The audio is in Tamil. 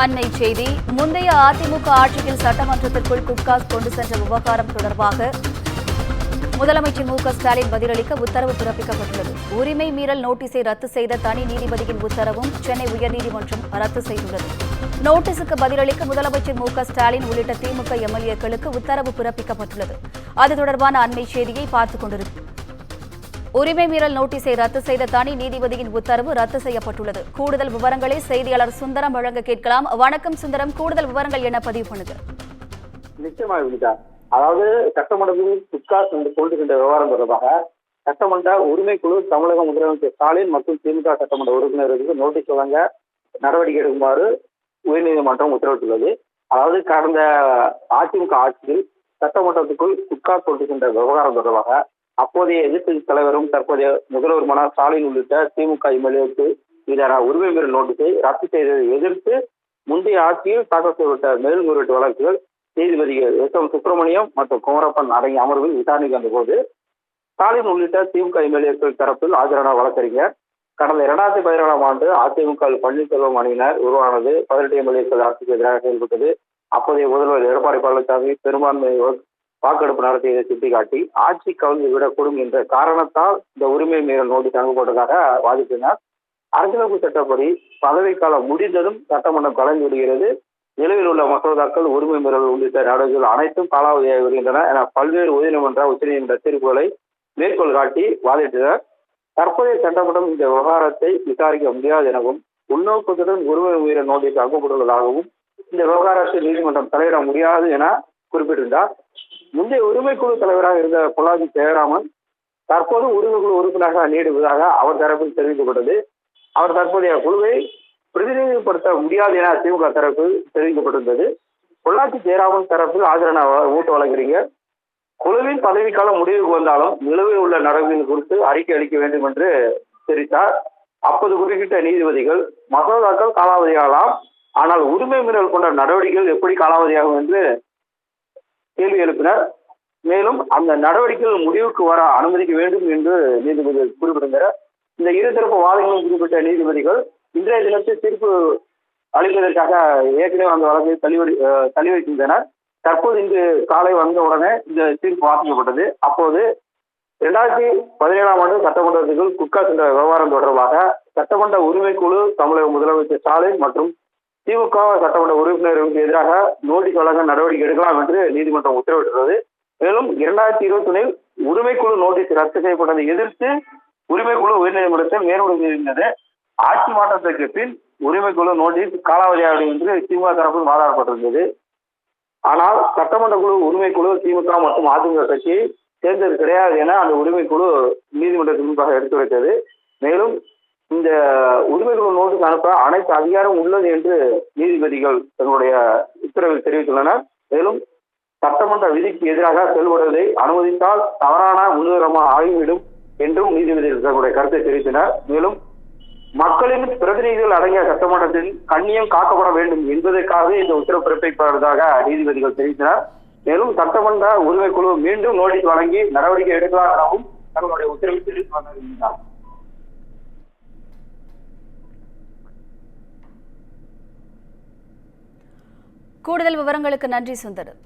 அண்மை செய்தி. முந்தைய அதிமுக ஆட்சியில் சட்டமன்றத்திற்குள் குட்காஸ் கொண்டு சென்ற விவகாரம் தொடர்பாக முதலமைச்சர் மு.க.ஸ்டாலின் பதிலளிக்க உத்தரவு பிறப்பிக்கப்பட்டுள்ளது. உரிமை மீறல் நோட்டீஸை ரத்து செய்த தனி நீதிபதியின் உத்தரவும் சென்னை உயர்நீதிமன்றம் ரத்து செய்துள்ளது. நோட்டீஸுக்கு பதிலளிக்க முதலமைச்சர் மு.க.ஸ்டாலின் உள்ளிட்ட திமுக எம்எல்ஏக்களுக்கு உத்தரவு பிறப்பிக்கப்பட்டுள்ளது. அது தொடர்பான அண்மை செய்தியை பார்த்துக் கொண்டிருக்கிறோம். உரிமை மீறல் நோட்டீஸை ரத்து செய்த தனி நீதிபதியின் உத்தரவு ரத்து செய்யப்பட்டுள்ளது. கூடுதல் விவரங்களை செய்தியாளர் சுந்தரம் வழங்க கேட்கலாம். வணக்கம் சுந்தரம், கூடுதல் விவரங்கள் என்ன பதிவு பண்ணுங்க? நிச்சயமாக, அதாவது சட்டமன்றத்தில் குட்காஸ் கொண்டு சென்ற விவகாரம் தொடர்பாக சட்டமன்ற உரிமை குழு தமிழக முதலமைச்சர் ஸ்டாலின் மற்றும் திமுக சட்டமன்ற உறுப்பினர்களுக்கு நோட்டீஸ் வழங்க நடவடிக்கை எடுக்குமாறு உயர்நீதிமன்றம் உத்தரவிட்டுள்ளது. அதாவது கடந்த அதிமுக ஆட்சியில் சட்டமன்றத்துக்குள் குட்காஸ் கொண்டு சென்ற விவகாரம் தொடர்பாக அப்போதைய எதிர்க்கட்சி தலைவரும் தற்போதைய முதல்வருமான ஸ்டாலின் உள்ளிட்ட திமுக எம்எல்ஏக்கு மீதான உரிமை மீறல் நோட்டீஸை ரத்து செய்ததை எதிர்த்து முந்தைய ஆட்சியில் தாக்கல் செய்யப்பட்ட மேல்முறையீட்டு வழக்குகள் நீதிபதிகள் எஸ்.எம். சுப்பிரமணியம் மற்றும் குமரப்பன் அடங்கிய அமர்வில் விசாரணைக்கு வந்தபோது ஸ்டாலின் உள்ளிட்ட திமுக எம்எல்ஏக்கள் தரப்பில் ஆஜரான வழக்கறிஞர் கடந்த 2017ஆம் ஆண்டு அதிமுக பன்னீர்செல்வம் அணியினர் உருவானது 18 எம்எல்ஏக்கள் அரசுக்கு எதிராக செயல்பட்டது. அப்போதைய முதல்வர் எடப்பாடி பழனிசாமி பெரும்பான்மை வாக்கெடுப்பு நடத்தியதை சுட்டிக்காட்டி ஆட்சி கவிழ்ந்து விடக்கூடும் என்ற காரணத்தால் இந்த உரிமை மீறல் நோட்டீஸ் அனுப்பப்பட்டதாக வாதிட்டனர். அரசியலமைப்பு சட்டப்படி பதவிக்காலம் முடிந்ததும் சட்டமன்றம் கலந்து விடுகிறது. நிலவில் உள்ள மசோதாக்கள், உரிமை மீறல் உள்ளிட்ட நடவடிக்கைகள் அனைத்தும் காலாவதியாகி வருகின்றன என பல்வேறு உச்சநீதிமன்ற தீர்ப்புகளை மேற்கோள் காட்டி வாதிட்டனர். தற்போதைய சட்டமன்றம் இந்த விவகாரத்தை விசாரிக்க முடியாது எனவும் உள்நோக்கத்துடன் உரிமை மீறல் நோட்டீஸ் அனுப்பப்பட்டுள்ளதாகவும் இந்த விவகாரத்தில் நீதிமன்றம் தலையிட முடியாது என குறிப்பிட்டிருந்தார். முந்தைய உரிமைக்குழு தலைவராக இருந்த பொள்ளாச்சி ஜெயராமன் தற்போது உரிமைக்குழு உறுப்பினராக நீடிப்பதாக அவர் தரப்பில் தெரிவிக்கப்பட்டது. அவர் தற்போதைய குழுவை பிரதிநிதிப்படுத்த முடியாது என திமுக தரப்பில் தெரிவிக்கப்பட்டிருந்தது. பொள்ளாச்சி ஜெயராமன் தரப்பில் ஆஜரான மூத்த வழக்கறிஞர் குழுவின் பதவிக்காலம் முடிவுக்கு வந்தாலும் நிலுவையில் உள்ள நடவடிக்கைகள் குறித்து அறிக்கை அளிக்க வேண்டும் என்று தெரிவித்தார். அப்போது குறுக்கிட்ட நீதிபதிகள் மசோதாக்கள் காலாவதியாகலாம், ஆனால் உரிமை மீறல் கொண்ட நடவடிக்கைகள் எப்படி காலாவதியாகும் என்று கேள்வி எழுப்பினர். மேலும் அந்த நடவடிக்கைகள் முடிவுக்கு வர அனுமதிக்க வேண்டும் என்று நீதிபதிகள் குறிப்பிட்டனர். இந்த இருதரப்பு வாதங்களும் குறிப்பிட்ட நீதிபதிகள் இன்றைய தினத்தில் தீர்ப்பு அளிப்பதற்காக ஏற்கனவே அந்த வழக்கை தள்ளி வைக்கின்றனர். தற்போது இன்று காலை வந்தவுடனே இந்த தீர்ப்பு வாசிக்கப்பட்டது. அப்போது 2017ஆம் ஆண்டு சட்டமன்றத்துக்குள் குட்காஸ் என்ற விவகாரம் தொடர்பாக சட்டமன்ற உரிமைக்குழு தமிழக முதலமைச்சர் ஸ்டாலின் மற்றும் திமுக சட்டமன்ற உறுப்பினர்களுக்கு எதிராக நோட்டீஸ் வழங்க நடவடிக்கை எடுக்கலாம் என்று நீதிமன்றம் உத்தரவிட்டுள்ளது. மேலும் 2021 உரிமைக்குழு நோட்டீஸ் ரத்து செய்யப்பட்டதை எதிர்த்து உரிமைக்குழு உயர்நீதிமன்றத்தில் மேல்முறையீடு செய்தது. ஆட்சி மாற்றத்திற்கு பின் உரிமைக்குழு நோட்டீஸ் காலாவதியாகும் என்று திமுக தரப்பில் வாதாடப்பட்டிருந்தது. ஆனால் சட்டமன்ற குழு உரிமைக்குழு திமுக மற்றும் அதிமுக கட்சியை சேர்ந்தது கிடையாது என அந்த உரிமைக்குழு நீதிமன்றத்தின் முன்பாக எடுத்துரைத்தது. மேலும் இந்த உரிமைக்குழு நோட்டீஸ் அனுப்ப அனைத்து அதிகாரம் உள்ளது என்று நீதிபதிகள் தங்களுடைய உத்தரவில் தெரிவித்துள்ளனர். மேலும் சட்டமன்ற விதிக்கு எதிராக செயல்படுவதை அனுமதித்தால் தவறான முன்னுரிமை ஆகிவிடும் என்றும் நீதிபதிகள் தங்களுடைய கருத்தை தெரிவித்தனர். மேலும் மக்களின் பிரதிநிதிகள் அடங்கிய சட்டமன்றத்தில் கண்ணியம் காக்கப்பட வேண்டும் என்பதற்காக இந்த உத்தரவு பிறப்பிப்பதாக நீதிபதிகள் தெரிவித்தனர். மேலும் சட்டமன்ற உரிமைக்குழு மீண்டும் நோட்டீஸ் வழங்கி நடவடிக்கை எடுக்கலாம் எனவும் தங்களுடைய உத்தரவில் தெரிவித்துள்ளனர். கூடுதல் விவரங்களுக்கு நன்றி சுந்தரம்.